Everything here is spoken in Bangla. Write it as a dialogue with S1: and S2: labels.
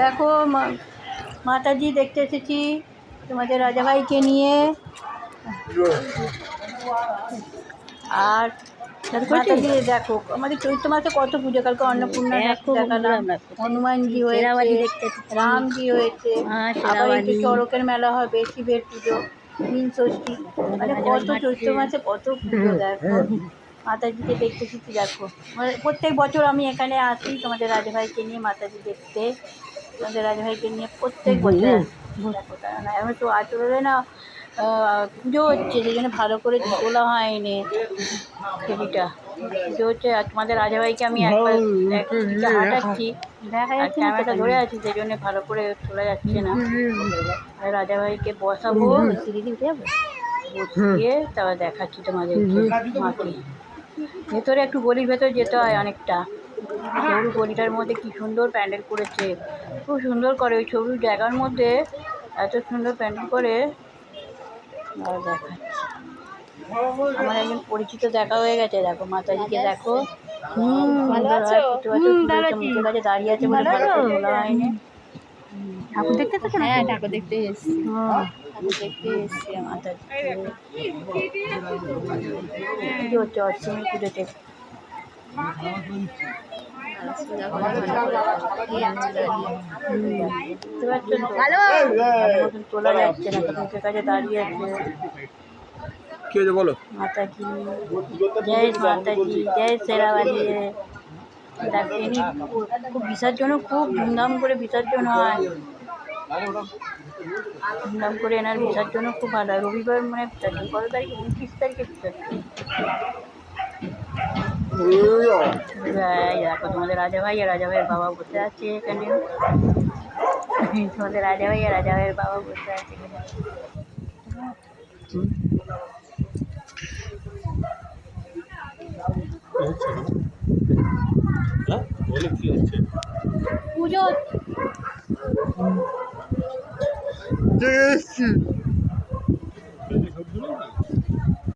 S1: দেখো মাতাজি দেখতে এসেছি তোমাদের রাজাভাইকে নিয়ে। আর মাতাজি দেখো আমাদের চৈত্র মাসে কত পুজো, কালকে অন্নপূর্ণা দেখালাম, হনুমানজি হয়েছে, রামজি হয়েছে, আবার একটু চড়কের মেলা হবে, শিবের পুজো, নীল ষষ্ঠী, মানে কত চৈত্র মাসে কত পুজো। দেখো মাতাজিকে দেখতে এসেছি। দেখো প্রত্যেক বছর আমি এখানে আসি তোমাদের রাজাভাইকে নিয়ে মাতাজি দেখতে, তোমাদের রাজাভাইকে নিয়ে প্রত্যেক বছর দেখো। কারণ এখন তো আচরণে না পুজো হচ্ছে, সেই জন্য ভালো করে তোলা হয়নি ছবিটা। পুজো হচ্ছে আর তোমাদের রাজাভাইকে আমি একবার হাঁটাচ্ছি, ক্যামেরাটা ধরে আছি, সেই জন্য ভালো করে তোলা যাচ্ছে না। রাজাভাইকে বসাবো, বসিয়ে তারপর দেখাচ্ছি তোমাদেরকে মাকে। ভেতরে একটু গলির ভেতর যেতে হয় অনেকটা, সরু গলিটার মধ্যে কি সুন্দর প্যান্ডেল করেছে, খুব সুন্দর করে ওই সরু জায়গার মধ্যে এত সুন্দর প্যান্ডেল করে। আর দেখাচ্ছি আমার একজন পরিচিত দেখা হয়ে গেছে। দেখো মাতাজিকে দেখো, মুখের কাছে দাঁড়িয়ে আছে বলে ভালো করে তোলা হয়নি। ঠাকুর দেখতে তো, হ্যাঁ ঠাকুর দেখতে এসেছি, ঠাকুর দেখতে এসেছি। মাতাজি পুজো হচ্ছে, অষ্টমী পুজোতে তোলা যাচ্ছে না, মুখের কাছে দাঁড়িয়ে আছে।
S2: বলো
S1: মাতাজি জয় মাতাজি, জয় শেরাওয়ালি। খুব বিসর্জন, খুব ধুমধাম করে বিসর্জন হয়, ধুমধাম করে এনার বিসর্জন খুব ভালো হয়। রবিবার মানে বিসর্জন, কত তারিখে, 29 তারিখে বিসর্জন। দেখো তোমাদের রাজাভাই আর রাজাভাইয়ের বাবা বসে আছে এখানে, তোমাদের রাজাভাই আর রাজাভাইয়ের বাবা বসে আছে এখানে। পুজো